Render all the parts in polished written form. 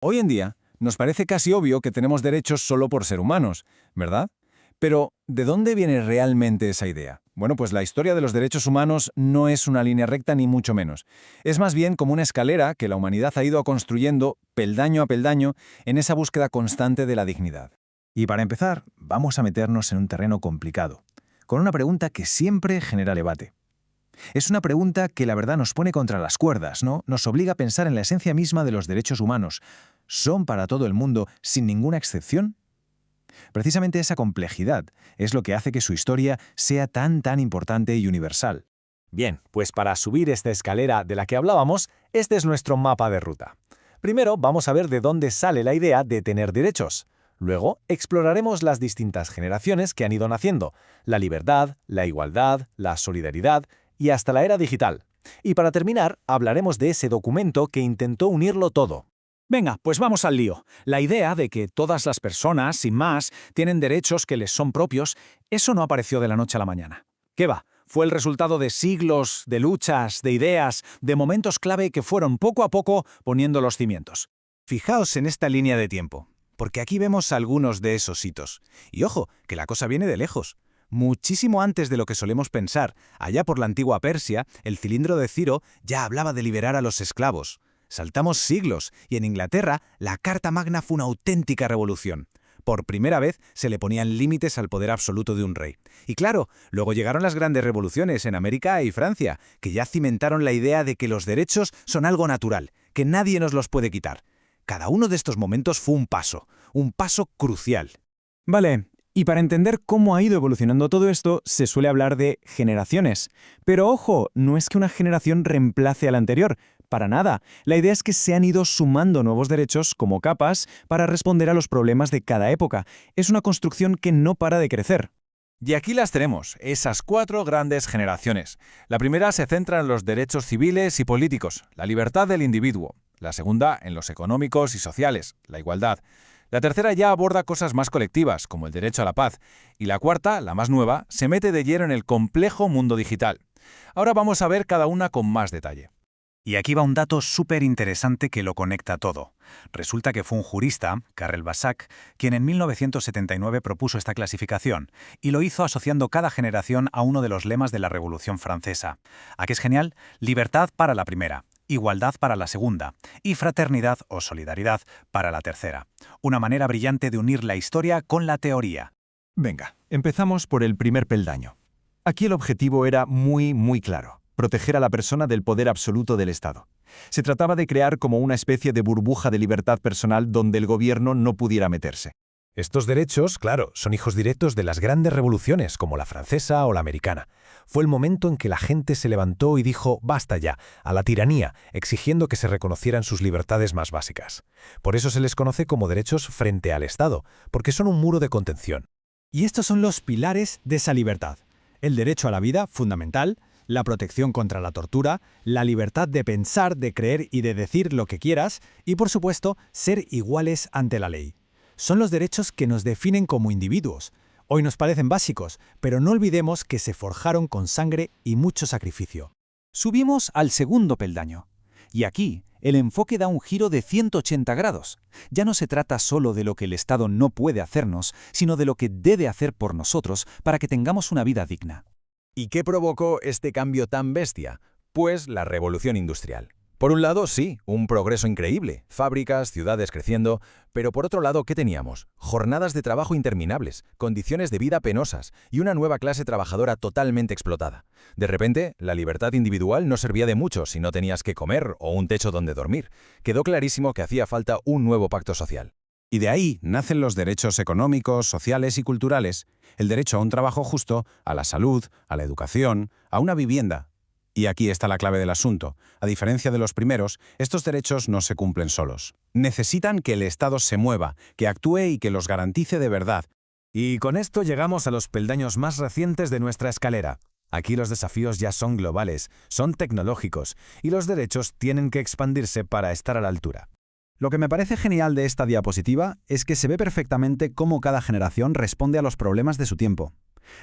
Hoy en día, nos parece casi obvio que tenemos derechos solo por ser humanos, ¿verdad? Pero, ¿de dónde viene realmente esa idea? Bueno, pues la historia de los derechos humanos no es una línea recta ni mucho menos. Es más bien como una escalera que la humanidad ha ido construyendo, peldaño a peldaño, en esa búsqueda constante de la dignidad. Y para empezar, vamos a meternos en un terreno complicado, con una pregunta que siempre genera debate. Es una pregunta que la verdad nos pone contra las cuerdas, ¿no? Nos obliga a pensar en la esencia misma de los derechos humanos. ¿Son para todo el mundo, sin ninguna excepción? Precisamente esa complejidad es lo que hace que su historia sea tan importante y universal. Bien, pues para subir esta escalera de la que hablábamos, este es nuestro mapa de ruta. Primero vamos a ver de dónde sale la idea de tener derechos. Luego exploraremos las distintas generaciones que han ido naciendo, la libertad, la igualdad, la solidaridad y hasta la era digital. Y para terminar, hablaremos de ese documento que intentó unirlo todo. Venga, pues vamos al lío. La idea de que todas las personas, sin más, tienen derechos que les son propios, eso no apareció de la noche a la mañana. ¿Qué va? Fue el resultado de siglos, de luchas, de ideas, de momentos clave que fueron poco a poco poniendo los cimientos. Fijaos en esta línea de tiempo, porque aquí vemos algunos de esos hitos. Y ojo, que la cosa viene de lejos. Muchísimo antes de lo que solemos pensar, allá por la antigua Persia, el cilindro de Ciro ya hablaba de liberar a los esclavos. Saltamos siglos, y en Inglaterra la Carta Magna fue una auténtica revolución. Por primera vez se le ponían límites al poder absoluto de un rey. Y claro, luego llegaron las grandes revoluciones en América y Francia, que ya cimentaron la idea de que los derechos son algo natural, que nadie nos los puede quitar. Cada uno de estos momentos fue un paso crucial. Vale, y para entender cómo ha ido evolucionando todo esto, se suele hablar de generaciones. Pero ojo, no es que una generación reemplace a la anterior. Para nada. La idea es que se han ido sumando nuevos derechos como capas para responder a los problemas de cada época. Es una construcción que no para de crecer. Y aquí las tenemos, esas 4 grandes generaciones. La primera se centra en los derechos civiles y políticos, la libertad del individuo. La segunda, en los económicos y sociales, la igualdad. La tercera ya aborda cosas más colectivas, como el derecho a la paz. Y la cuarta, la más nueva, se mete de lleno en el complejo mundo digital. Ahora vamos a ver cada una con más detalle. Y aquí va un dato súper interesante que lo conecta todo. Resulta que fue un jurista, Karel Basak, quien en 1979 propuso esta clasificación, y lo hizo asociando cada generación a uno de los lemas de la Revolución Francesa. ¿A qué es genial? Libertad para la primera, igualdad para la segunda, y fraternidad o solidaridad para la tercera. Una manera brillante de unir la historia con la teoría. Venga, empezamos por el primer peldaño. Aquí el objetivo era muy claro. Proteger a la persona del poder absoluto del Estado. Se trataba de crear como una especie de burbuja de libertad personal donde el gobierno no pudiera meterse. Estos derechos, claro, son hijos directos de las grandes revoluciones, como la francesa o la americana. Fue el momento en que la gente se levantó y dijo «basta ya» a la tiranía, exigiendo que se reconocieran sus libertades más básicas. Por eso se les conoce como derechos frente al Estado, porque son un muro de contención. Y estos son los pilares de esa libertad. El derecho a la vida, fundamental, la protección contra la tortura, la libertad de pensar, de creer y de decir lo que quieras, y por supuesto, ser iguales ante la ley. Son los derechos que nos definen como individuos. Hoy nos parecen básicos, pero no olvidemos que se forjaron con sangre y mucho sacrificio. Subimos al segundo peldaño. Y aquí, el enfoque da un giro de 180 grados. Ya no se trata solo de lo que el Estado no puede hacernos, sino de lo que debe hacer por nosotros para que tengamos una vida digna. ¿Y qué provocó este cambio tan bestia? Pues la revolución industrial. Por un lado, sí, un progreso increíble, fábricas, ciudades creciendo, pero por otro lado, ¿qué teníamos? Jornadas de trabajo interminables, condiciones de vida penosas y una nueva clase trabajadora totalmente explotada. De repente, la libertad individual no servía de mucho si no tenías que comer o un techo donde dormir. Quedó clarísimo que hacía falta un nuevo pacto social. Y de ahí nacen los derechos económicos, sociales y culturales, el derecho a un trabajo justo, a la salud, a la educación, a una vivienda. Y aquí está la clave del asunto. A diferencia de los primeros, estos derechos no se cumplen solos. Necesitan que el Estado se mueva, que actúe y que los garantice de verdad. Y con esto llegamos a los peldaños más recientes de nuestra escalera. Aquí los desafíos ya son globales, son tecnológicos, y los derechos tienen que expandirse para estar a la altura. Lo que me parece genial de esta diapositiva es que se ve perfectamente cómo cada generación responde a los problemas de su tiempo.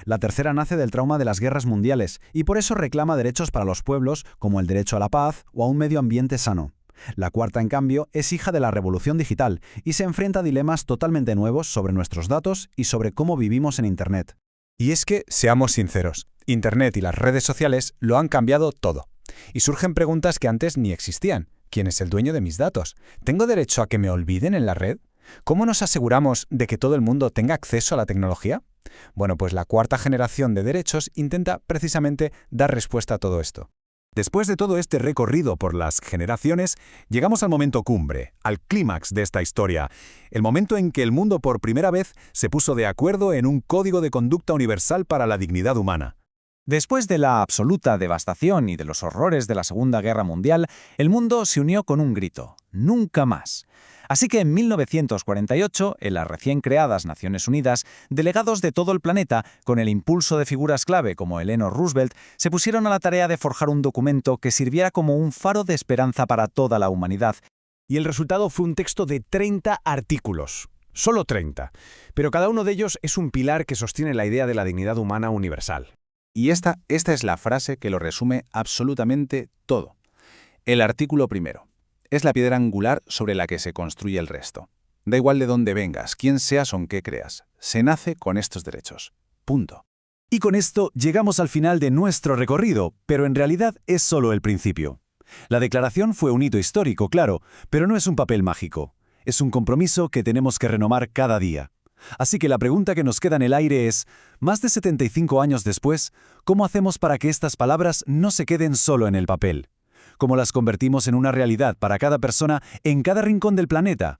La tercera nace del trauma de las guerras mundiales y por eso reclama derechos para los pueblos como el derecho a la paz o a un medio ambiente sano. La cuarta, en cambio, es hija de la revolución digital y se enfrenta a dilemas totalmente nuevos sobre nuestros datos y sobre cómo vivimos en Internet. Y es que, seamos sinceros, Internet y las redes sociales lo han cambiado todo. Y surgen preguntas que antes ni existían. ¿Quién es el dueño de mis datos? ¿Tengo derecho a que me olviden en la red? ¿Cómo nos aseguramos de que todo el mundo tenga acceso a la tecnología? Bueno, pues la cuarta generación de derechos intenta precisamente dar respuesta a todo esto. Después de todo este recorrido por las generaciones, llegamos al momento cumbre, al clímax de esta historia, el momento en que el mundo por primera vez se puso de acuerdo en un código de conducta universal para la dignidad humana. Después de la absoluta devastación y de los horrores de la Segunda Guerra Mundial, el mundo se unió con un grito: ¡nunca más! Así que en 1948, en las recién creadas Naciones Unidas, delegados de todo el planeta, con el impulso de figuras clave como Eleanor Roosevelt, se pusieron a la tarea de forjar un documento que sirviera como un faro de esperanza para toda la humanidad. Y el resultado fue un texto de 30 artículos. Solo 30. Pero cada uno de ellos es un pilar que sostiene la idea de la dignidad humana universal. Y esta es la frase que lo resume absolutamente todo. El artículo primero. Es la piedra angular sobre la que se construye el resto. Da igual de dónde vengas, quién seas o en qué creas. Se nace con estos derechos. Punto. Y con esto llegamos al final de nuestro recorrido, pero en realidad es solo el principio. La declaración fue un hito histórico, claro, pero no es un papel mágico. Es un compromiso que tenemos que renovar cada día. Así que la pregunta que nos queda en el aire es, más de 75 años después, ¿cómo hacemos para que estas palabras no se queden solo en el papel? ¿Cómo las convertimos en una realidad para cada persona en cada rincón del planeta?